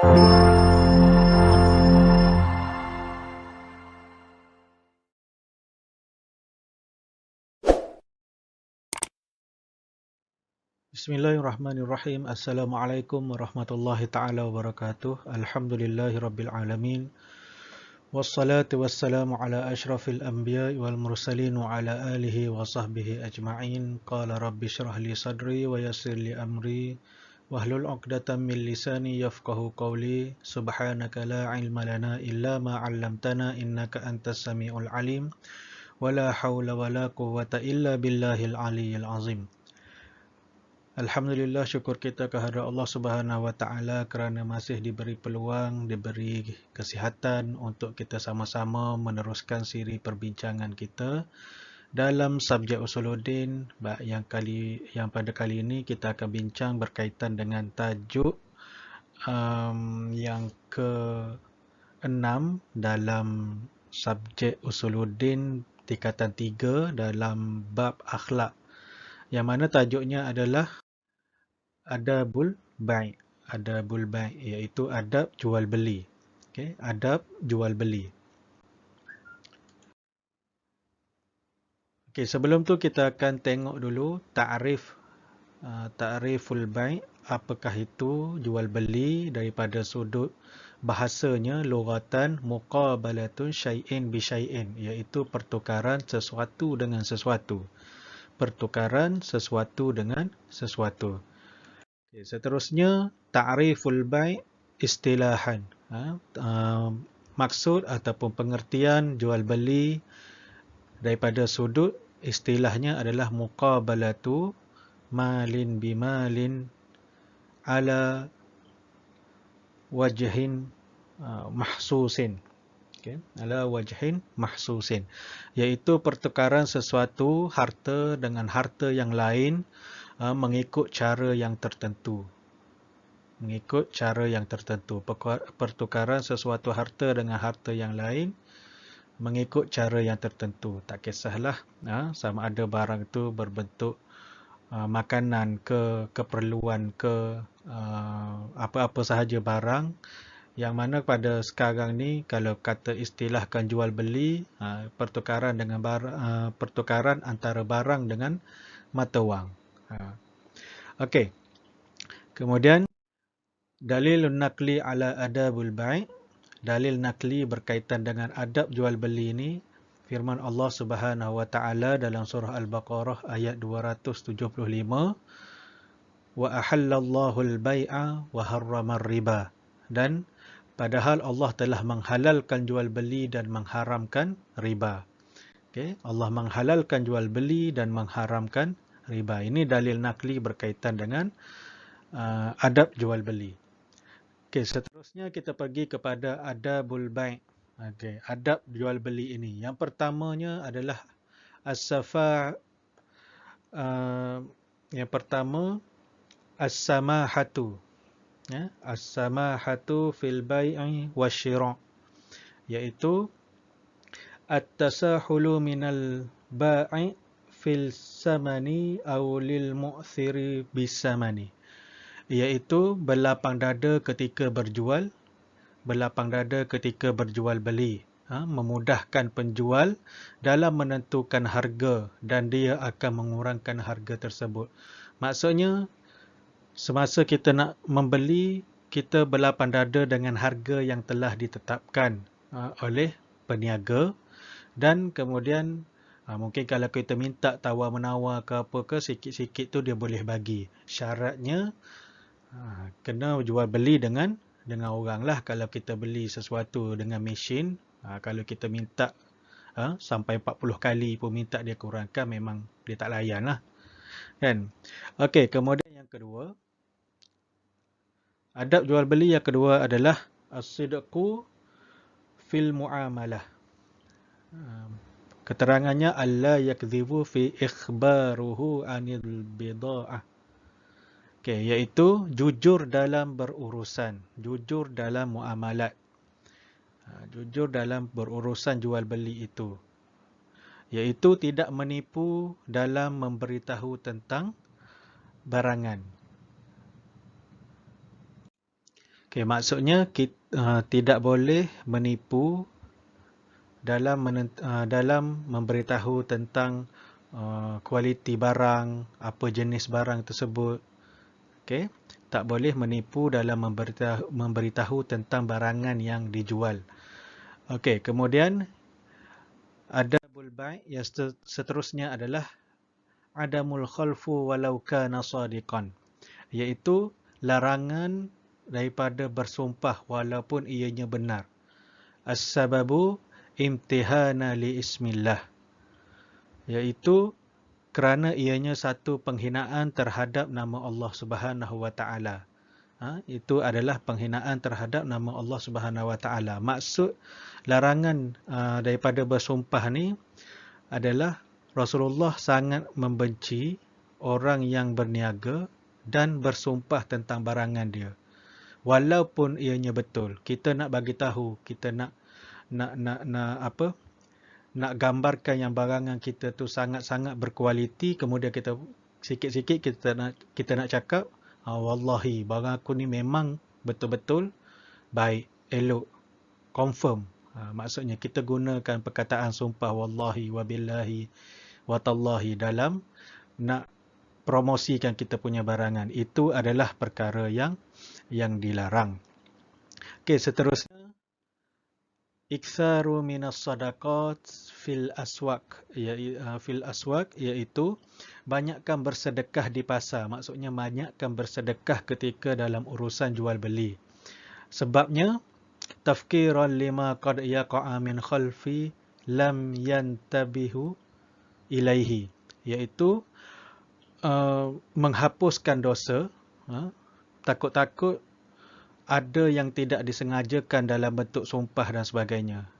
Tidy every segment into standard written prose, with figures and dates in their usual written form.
Bismillahirrahmanirrahim. Assalamualaikum warahmatullahi taala wabarakatuh. Alhamdulillahi rabbil alamin. Wassalatu wassalamu ala asyrafil anbiya'i wal mursalin wa ala alihi wa sahbihi ajma'in. Qala rabbi syrah li sadri wa yassir li amri wahlul 'uqdatam min lisani yafqahu qawli. Subhanaka la ilma lana illa ma 'allamtana innaka antas samiul alim. Wala haula wala quwwata illa billahil aliyyil azim. Alhamdulillah, syukur kita kehadrat Allah Subhanahu Wa Taala kerana masih diberi peluang, diberi kesihatan untuk kita sama-sama meneruskan siri perbincangan kita dalam subjek Usuluddin. Yang pada kali ini kita akan bincang berkaitan dengan tajuk yang ke-6 dalam subjek Usuluddin tingkatan 3 dalam bab akhlak. Yang mana tajuknya adalah Adabul Bai'. Adabul Bai' iaitu adab jual beli. Okey, adab jual beli. Okey, sebelum tu kita akan tengok dulu ta'riful bai', apakah itu jual beli daripada sudut bahasanya, lughatan muqabalatun syai'in bi syai'in, iaitu pertukaran sesuatu dengan sesuatu. Pertukaran sesuatu dengan sesuatu. Okay, seterusnya, ta'riful bai' istilahan. Maksud ataupun pengertian jual beli daripada sudut istilahnya adalah muqabalatu malin bimalin ala wajhin mahsusin. Okay, ala wajhin mahsusin, iaitu pertukaran sesuatu harta dengan harta yang lain mengikut cara yang tertentu. Mengikut cara yang tertentu. Pertukaran sesuatu harta dengan harta yang lain mengikut cara yang tertentu. Tak kisahlah sama ada barang itu berbentuk makanan ke, keperluan ke, apa-apa sahaja barang. Yang mana pada sekarang ni kalau kata istilahkan jual beli, pertukaran dengan pertukaran antara barang dengan mata wang. Okey. Kemudian dalilun naqli ala adabul bai'. Dalil nakli berkaitan dengan adab jual beli ini, firman Allah Subhanahu Wa Taala dalam surah Al-Baqarah ayat 275, wa ahallallahu al-bai'a wa harrama ar-riba. Dan padahal Allah telah menghalalkan jual beli dan mengharamkan riba. Okey, Allah menghalalkan jual beli dan mengharamkan riba. Ini dalil nakli berkaitan dengan adab jual beli. Okey, seterusnya kita pergi kepada adabul bai'. Okey, adab jual beli ini. Yang pertamanya adalah yang pertama as-samahatu. As-samahatu fil bai'i wasyira', iaitu at-tasahulu minal bai' fil samani aw lil mu'thiri bisamani, iaitu berlapang dada ketika berjual, berlapang dada ketika berjual beli, memudahkan penjual dalam menentukan harga dan dia akan mengurangkan harga tersebut. Maksudnya semasa kita nak membeli, kita berlapang dada dengan harga yang telah ditetapkan oleh peniaga, dan kemudian mungkin kalau kita minta tawar-menawar ke apa ke, sikit-sikit tu dia boleh bagi. Syaratnya kena jual beli dengan orang lah. Kalau kita beli sesuatu dengan mesin, kalau kita minta sampai 40 kali pun minta dia kurangkan, memang dia tak layan lah. Kan? Okey, kemudian yang kedua, adab jual beli yang kedua adalah as-sidqu fil muamalah. Keterangannya alla yakdhibu fi ikhbaruhu anil bida'ah. Okey, iaitu jujur dalam berurusan, jujur dalam muamalat. Jujur dalam berurusan jual beli itu, iaitu tidak menipu dalam memberitahu tentang barangan. Okay, maksudnya kita tidak boleh menipu dalam memberitahu tentang kualiti barang, apa jenis barang tersebut. Okay? Tak boleh menipu dalam memberitahu tentang barangan yang dijual. Okey, kemudian adabul bai' yang seterusnya adalah adamul khalfu walau kana sadiqan, iaitu larangan daripada bersumpah walaupun ianya benar. As-sababu imtihana li ismillah, iaitu kerana ianya satu penghinaan terhadap nama Allah Subhanahu wa taala. Itu adalah penghinaan terhadap nama Allah Subhanahu wa taala. Maksud larangan daripada bersumpah ni adalah Rasulullah sangat membenci orang yang berniaga dan bersumpah tentang barangan dia. Walaupun ianya betul, kita nak bagi tahu, kita nak nak gambarkan yang barangan kita tu sangat-sangat berkualiti, kemudian kita sikit-sikit kita nak cakap, wallahi barang aku ni memang betul-betul baik, elok, confirm. Maksudnya kita gunakan perkataan sumpah wallahi wabillahi watallahi dalam nak promosikan kita punya barangan. Itu adalah perkara yang dilarang. Okey, seterusnya iktsaru minas sadaqat fil aswaq, iaitu banyakkan bersedekah di pasar. Maksudnya banyakkan bersedekah ketika dalam urusan jual beli. Sebabnya tafkiran lima qad yaqa'a min khalfi lam yantabihu ilaihi, iaitu menghapuskan dosa. Takut-takut ada yang tidak disengajakan dalam bentuk sumpah dan sebagainya.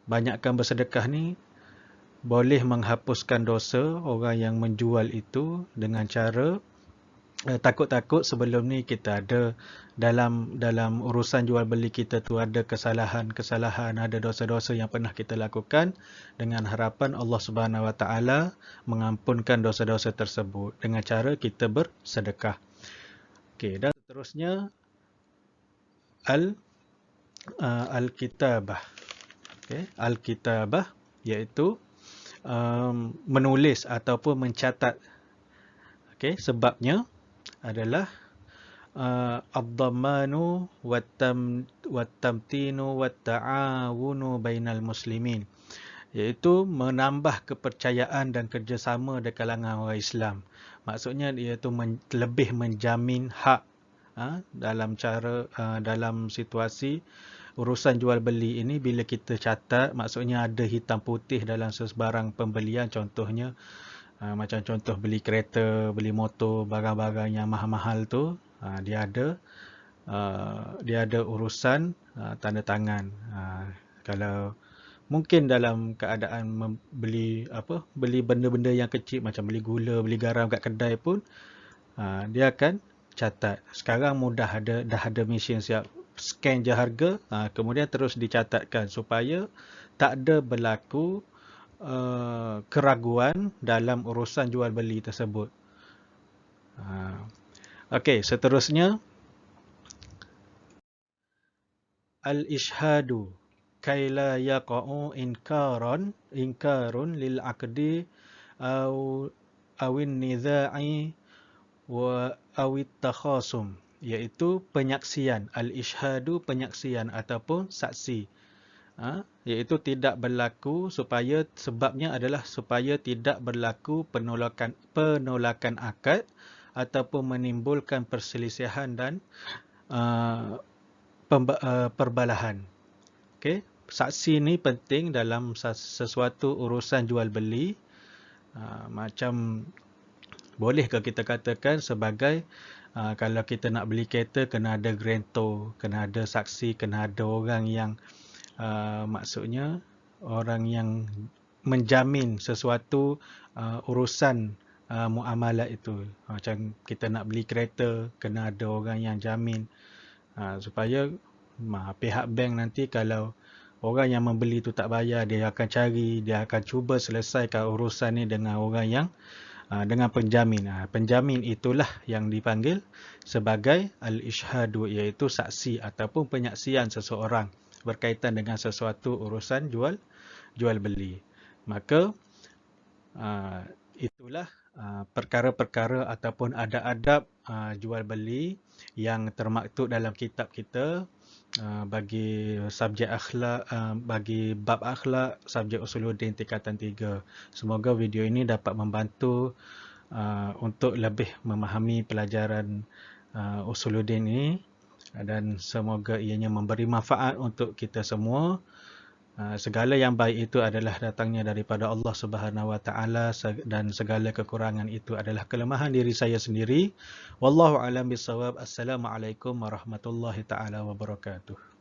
Banyakkan bersedekah ni boleh menghapuskan dosa orang yang menjual itu dengan cara takut-takut sebelum ni kita ada dalam urusan jual beli kita tu ada kesalahan-kesalahan, ada dosa-dosa yang pernah kita lakukan, dengan harapan Allah Subhanahu Wa Taala mengampunkan dosa-dosa tersebut dengan cara kita bersedekah. Okey, dan seterusnya al-kitabah. Okey, al-kitabah iaitu menulis ataupun mencatat. Okey, sebabnya adalah ad-dhammanu wat-tamtinu wat-ta'awunu bainal muslimin, iaitu menambah kepercayaan dan kerjasama di kalangan orang Islam. Maksudnya iaitu lebih menjamin hak dalam situasi urusan jual beli ini. Bila kita catat, maksudnya ada hitam putih dalam sebarang pembelian. Contohnya macam contoh beli kereta, beli motor, barang-barang yang mahal-mahal tu, dia ada urusan tanda tangan. Kalau mungkin dalam keadaan beli benda-benda yang kecil macam beli gula, beli garam kat kedai pun, dia akan catat. Sekarang mudah, dah ada mesin siap, scan je harga, kemudian terus dicatatkan supaya tak ada berlaku keraguan dalam urusan jual beli tersebut. Okey, seterusnya al-ishhadu kai la yaqa'u inkarun lil aqdi awin nidha'i wa awit takhasum, iaitu penyaksian. Al-ishhadu penyaksian ataupun saksi, iaitu tidak berlaku, sebabnya adalah supaya tidak berlaku penolakan akad ataupun menimbulkan perselisihan dan perbalahan. Okey, saksi ni penting dalam sesuatu urusan jual beli. Macam bolehkah kita katakan sebagai kalau kita nak beli kereta, kena ada grantor, kena ada saksi, kena ada orang yang maksudnya orang yang menjamin sesuatu urusan muamalat itu. Macam kita nak beli kereta, kena ada orang yang jamin, supaya pihak bank nanti kalau orang yang membeli tu tak bayar, dia akan cuba selesaikan urusan ni dengan orang yang dengan penjamin. Penjamin itulah yang dipanggil sebagai al-ishhadu, iaitu saksi ataupun penyaksian seseorang berkaitan dengan sesuatu urusan jual beli. Maka itulah perkara-perkara ataupun adab-adab jual beli yang termaktub dalam kitab kita bagi subjek akhlak, bagi bab akhlak, subjek usuluddin tingkatan 3. Semoga video ini dapat membantu untuk lebih memahami pelajaran usuluddin ini, dan semoga ianya memberi manfaat untuk kita semua. Segala yang baik itu adalah datangnya daripada Allah Subhanahu Wa Taala, dan segala kekurangan itu adalah kelemahan diri saya sendiri. Wallahu a'lam bissawab. Assalamualaikum warahmatullahi taala wabarakatuh.